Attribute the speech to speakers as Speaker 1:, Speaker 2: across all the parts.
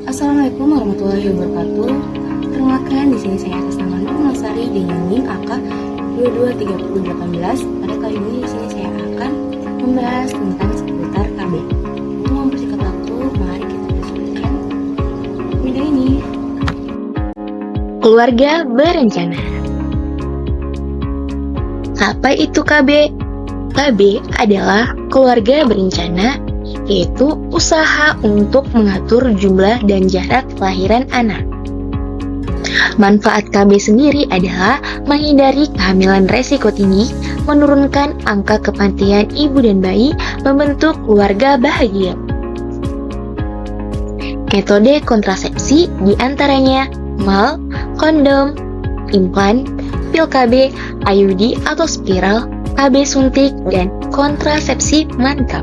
Speaker 1: Assalamualaikum warahmatullahi wabarakatuh. Perkenalkan, di sini saya atas nama Nur Masari dengan NIM AK 223018. Pada kali ini di sini saya akan membahas tentang seputar KB. Untuk mempersingkat waktu, mari kita diskusikan video ini.
Speaker 2: Keluarga berencana. Apa itu KB? KB adalah keluarga berencana, yaitu usaha untuk mengatur jumlah dan jarak kelahiran anak. Manfaat KB sendiri adalah menghindari kehamilan resiko tinggi, menurunkan angka kematian ibu dan bayi, membentuk keluarga bahagia. Metode kontrasepsi diantaranya mal, kondom, implan, pil KB, IUD atau spiral, KB suntik, dan kontrasepsi mantap.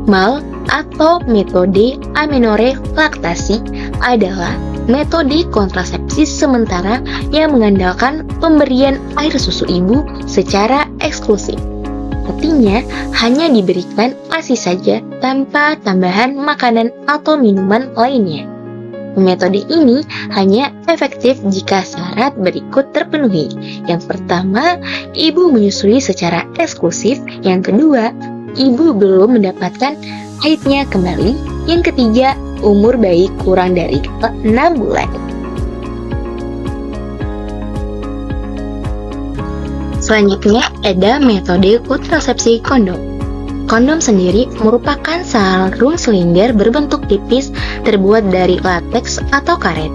Speaker 2: Mal atau metode amenorrhea laktasi adalah metode kontrasepsi sementara yang mengandalkan pemberian air susu ibu secara eksklusif. Artinya, hanya diberikan ASI saja tanpa tambahan makanan atau minuman lainnya. Metode ini hanya efektif jika syarat berikut terpenuhi. Yang pertama, ibu menyusui secara eksklusif. Yang kedua, ibu belum mendapatkan haidnya kembali. Yang ketiga, umur bayi kurang dari 6 bulan. Selanjutnya ada metode kontrasepsi kondom. Kondom sendiri merupakan sarung silinder berbentuk tipis terbuat dari lateks atau karet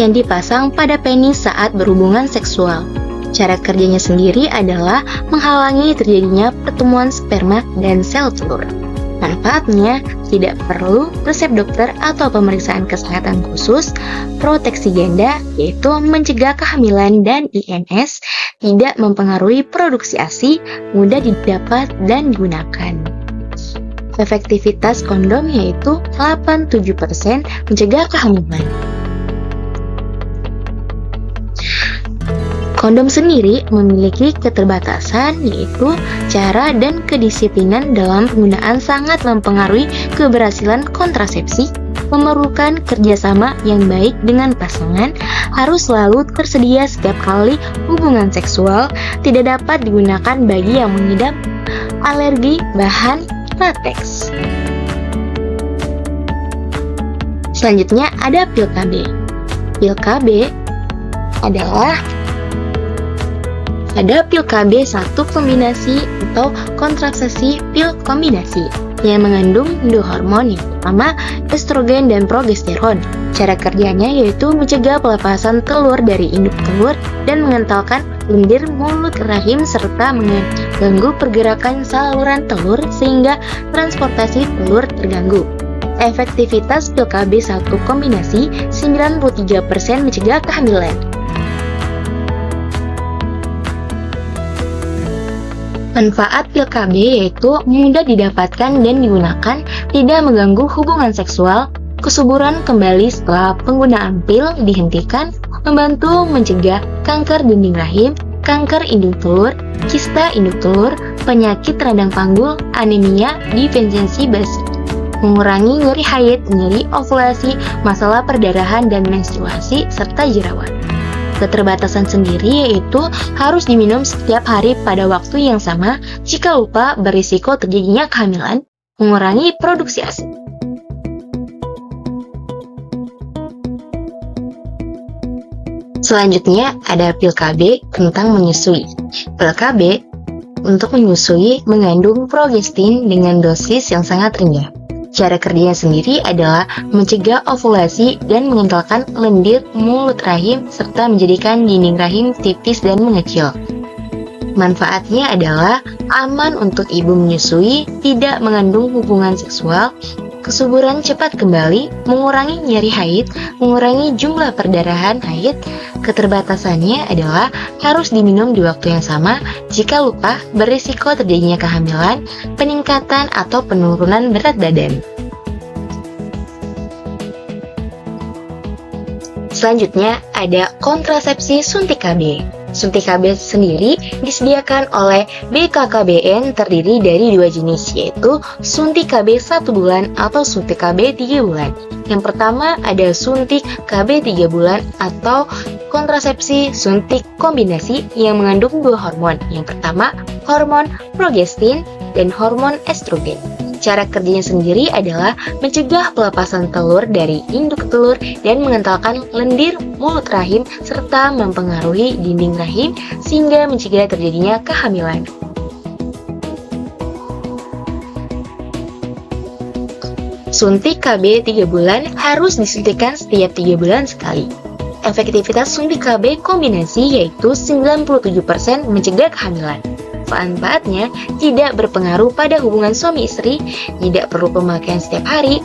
Speaker 2: yang dipasang pada penis saat berhubungan seksual. Cara kerjanya sendiri adalah menghalangi terjadinya pertemuan sperma dan sel telur. Manfaatnya tidak perlu resep dokter atau pemeriksaan kesehatan khusus, proteksi ganda yaitu mencegah kehamilan dan INS, tidak mempengaruhi produksi ASI, mudah didapat dan digunakan. Efektivitas kondom yaitu 87% mencegah kehamilan. Kondom sendiri memiliki keterbatasan, yaitu cara dan kedisiplinan dalam penggunaan sangat mempengaruhi keberhasilan kontrasepsi, memerlukan kerjasama yang baik dengan pasangan, harus selalu tersedia setiap kali hubungan seksual, tidak dapat digunakan bagi yang mengidap alergi bahan lateks. Selanjutnya ada pil KB. Pil KB adalah pil KB satu kombinasi atau kontrasepsi pil kombinasi yang mengandung dua hormon, yang pertama estrogen dan progesteron. Cara kerjanya yaitu mencegah pelepasan telur dari induk telur dan mengentalkan lendir mulut rahim serta mengganggu pergerakan saluran telur sehingga transportasi telur terganggu. Efektivitas pil KB satu kombinasi 93% mencegah kehamilan. Manfaat pil KB yaitu mudah didapatkan dan digunakan, tidak mengganggu hubungan seksual, kesuburan kembali setelah penggunaan pil dihentikan, membantu mencegah kanker dinding rahim, kanker induk telur, kista induk telur, penyakit radang panggul, anemia, defisiensi besi, mengurangi nyeri haid, nyeri ovulasi, masalah perdarahan dan menstruasi, serta jerawat. Keterbatasan sendiri yaitu harus diminum setiap hari pada waktu yang sama, jika lupa berisiko terjadinya kehamilan, mengurangi produksi ASI. Selanjutnya ada pil KB tentang menyusui. Pil KB untuk menyusui mengandung progestin dengan dosis yang sangat rendah. Cara kerjanya sendiri adalah mencegah ovulasi dan mengentalkan lendir mulut rahim serta menjadikan dinding rahim tipis dan mengecil. Manfaatnya adalah aman untuk ibu menyusui, tidak mengandung hubungan seksual, kesuburan cepat kembali, mengurangi nyeri haid, mengurangi jumlah perdarahan haid. Keterbatasannya adalah harus diminum di waktu yang sama, jika lupa berisiko terjadinya kehamilan, peningkatan atau penurunan berat badan. Selanjutnya ada kontrasepsi suntik KB. Suntik KB sendiri disediakan oleh BKKBN terdiri dari dua jenis, yaitu suntik KB 1 bulan atau suntik KB 3 bulan. Yang pertama ada suntik KB 3 bulan atau kontrasepsi suntik kombinasi yang mengandung dua hormon. Yang pertama, hormon progestin dan hormon estrogen. Cara kerjanya sendiri adalah mencegah pelepasan telur dari induk telur dan mengentalkan lendir mulut rahim serta mempengaruhi dinding rahim sehingga mencegah terjadinya kehamilan. Suntik KB 3 bulan harus disuntikan setiap 3 bulan sekali. Efektivitas suntik KB kombinasi yaitu 97% mencegah kehamilan. Manfaatnya tidak berpengaruh pada hubungan suami istri, tidak perlu pemakaian setiap hari.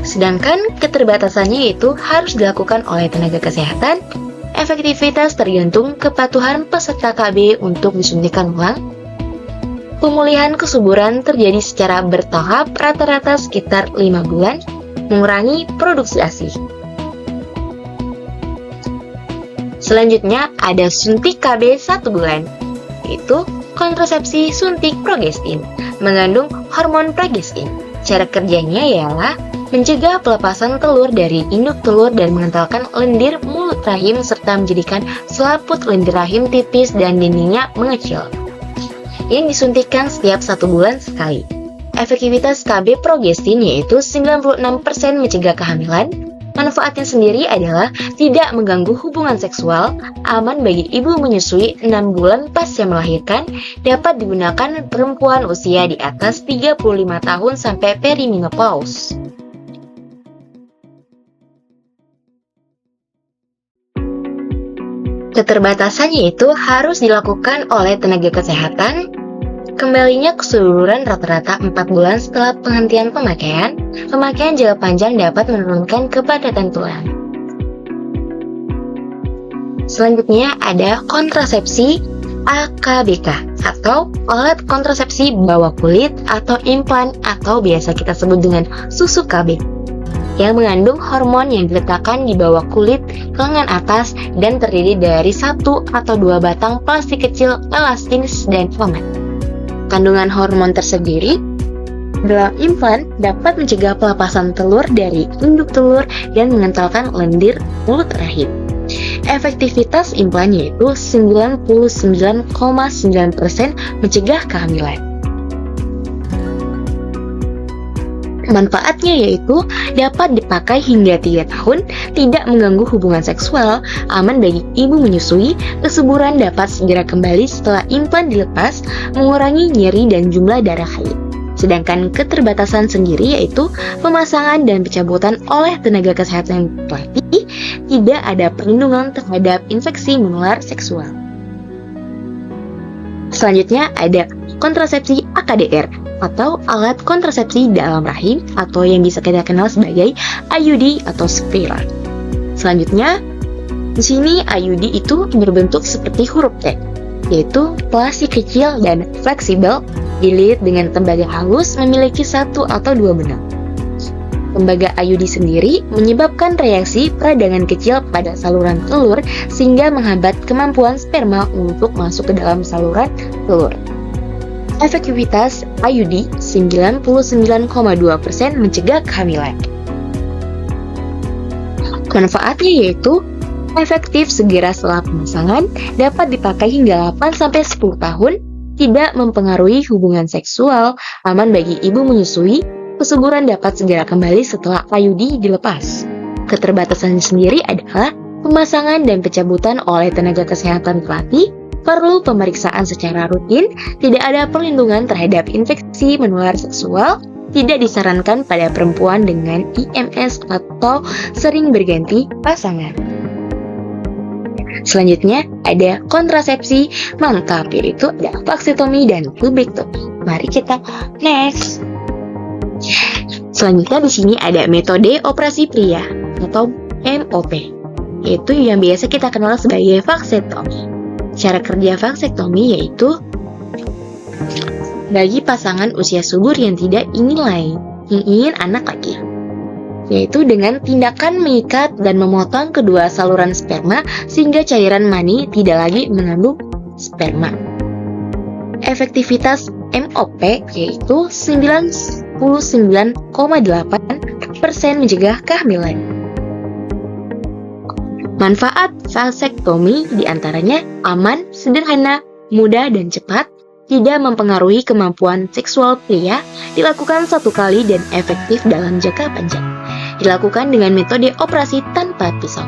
Speaker 2: Sedangkan keterbatasannya itu harus dilakukan oleh tenaga kesehatan. Efektivitas tergantung kepatuhan peserta KB untuk disuntikan ulang. Pemulihan kesuburan terjadi secara bertahap rata-rata sekitar 5 bulan, mengurangi produksi ASI. Selanjutnya ada suntik KB 1 bulan, yaitu kontrasepsi suntik progestin, mengandung hormon progestin. Cara kerjanya ialah mencegah pelepasan telur dari induk telur dan mengentalkan lendir mulut rahim serta menjadikan selaput lendir rahim tipis dan dindingnya mengecil. Yang disuntikan setiap 1 bulan sekali. Efektivitas KB progestin yaitu 96% mencegah kehamilan. Manfaatnya sendiri adalah tidak mengganggu hubungan seksual, aman bagi ibu menyusui 6 bulan pasca melahirkan, dapat digunakan perempuan usia di atas 35 tahun sampai perimenopause. Keterbatasannya itu harus dilakukan oleh tenaga kesehatan. Kembalinya keseluruhan rata-rata 4 bulan setelah penghentian pemakaian. Pemakaian jangka panjang dapat menurunkan kepadatan tulang. Selanjutnya ada kontrasepsi AKBK atau alat kontrasepsi bawah kulit atau implan atau biasa kita sebut dengan susu KB yang mengandung hormon yang diletakkan di bawah kulit lengan atas dan terdiri dari 1 atau 2 batang plastik kecil elastis dan foam. Kandungan hormon tersendiri dalam implan dapat mencegah pelepasan telur dari induk telur dan mengentalkan lendir mulut rahim. Efektivitas implan yaitu 99,9% mencegah kehamilan. Manfaatnya yaitu dapat dipakai hingga 3 tahun, tidak mengganggu hubungan seksual, aman bagi ibu menyusui, kesuburan dapat segera kembali setelah implan dilepas, mengurangi nyeri dan jumlah darah haid. Sedangkan keterbatasan sendiri yaitu pemasangan dan pencabutan oleh tenaga kesehatan yang terlatih, tidak ada perlindungan terhadap infeksi menular seksual. Selanjutnya ada kontrasepsi AKDR atau alat kontrasepsi dalam rahim atau yang bisa kita kenal sebagai IUD atau spiral. Selanjutnya, di sini IUD itu berbentuk seperti huruf T, yaitu plastik kecil dan fleksibel, dililit dengan tembaga halus memiliki 1 atau 2 benang. Tembaga IUD sendiri menyebabkan reaksi peradangan kecil pada saluran telur sehingga menghambat kemampuan sperma untuk masuk ke dalam saluran telur. Efektivitas IUD 99,2% mencegah kehamilan. Manfaatnya yaitu efektif segera setelah pemasangan, dapat dipakai hingga 8-10 tahun, tidak mempengaruhi hubungan seksual, aman bagi ibu menyusui, kesuburan dapat segera kembali setelah IUD dilepas. Keterbatasan sendiri adalah pemasangan dan pencabutan oleh tenaga kesehatan terlatih, perlu pemeriksaan secara rutin, tidak ada perlindungan terhadap infeksi menular seksual, tidak disarankan pada perempuan dengan IMS atau sering berganti pasangan. Selanjutnya ada kontrasepsi mantap, yaitu ada vaksektomi dan pubektomi. Mari kita next. Selanjutnya di sini ada metode operasi pria atau MOP, yaitu yang biasa kita kenal sebagai vaksektomi. Cara kerja vaksektomi yaitu bagi pasangan usia subur yang tidak ingin anak lagi. yaitu dengan tindakan mengikat dan memotong kedua saluran sperma sehingga cairan mani tidak lagi mengandung sperma. Efektivitas MOP yaitu 99,8% mencegah kehamilan. Manfaat vasektomi diantaranya aman, sederhana, mudah dan cepat, tidak mempengaruhi kemampuan seksual pria, dilakukan satu kali dan efektif dalam jangka panjang. Dilakukan dengan metode operasi tanpa pisau.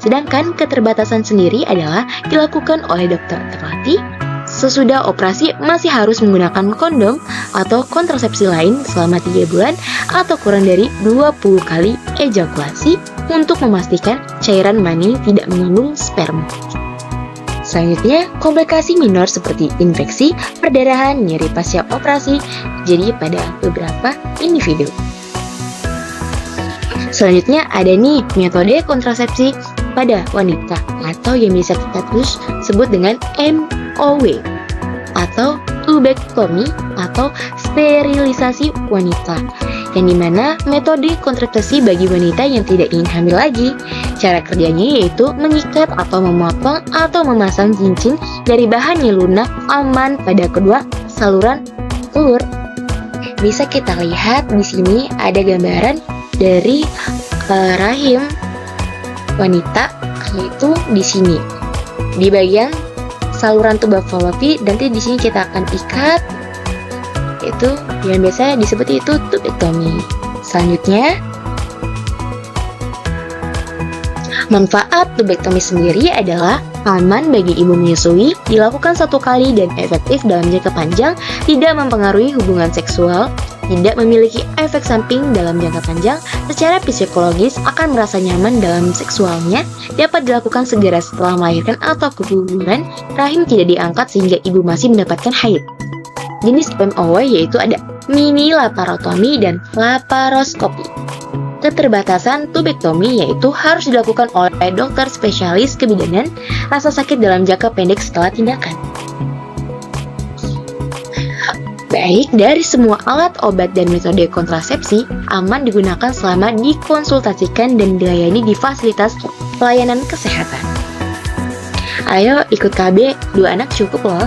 Speaker 2: Sedangkan keterbatasan sendiri adalah dilakukan oleh dokter terlatih. Sesudah operasi masih harus menggunakan kondom atau kontrasepsi lain selama 3 bulan atau kurang dari 20 kali ejakulasi untuk memastikan cairan mani tidak mengandung sperma. Selanjutnya, komplikasi minor seperti infeksi, perdarahan, nyeri pasca operasi jadi pada beberapa individu. Selanjutnya ada nih metode kontrasepsi pada wanita atau yang bisa kita terus sebut dengan MOW atau tubektomi atau sterilisasi wanita, yang dimana metode kontrasepsi bagi wanita yang tidak ingin hamil lagi. Cara kerjanya yaitu mengikat atau memotong atau memasang cincin dari bahan yang lunak aman pada kedua saluran telur. Bisa kita lihat di sini ada gambaran dari rahim wanita, yaitu di sini di bagian saluran tuba fallopi. Nanti di sini kita akan ikat, yaitu yang biasa disebut itu tubektomi. Selanjutnya, manfaat tubektomi sendiri adalah aman bagi ibu menyusui, dilakukan satu kali dan efektif dalam jangka panjang, tidak mempengaruhi hubungan seksual, tidak memiliki efek samping dalam jangka panjang, secara psikologis akan merasa nyaman dalam seksualnya, dapat dilakukan segera setelah melahirkan atau keguguran, rahim tidak diangkat sehingga ibu masih mendapatkan haid. Jenis MOW yaitu ada mini laparotomi dan laparoskopi. Keterbatasan tubektomi yaitu harus dilakukan oleh dokter spesialis kebidanan, rasa sakit dalam jangka pendek setelah tindakan. Baik, dari semua alat, obat, dan metode kontrasepsi aman digunakan selama dikonsultasikan dan dilayani di fasilitas pelayanan kesehatan. Ayo ikut KB, 2 anak cukup loh.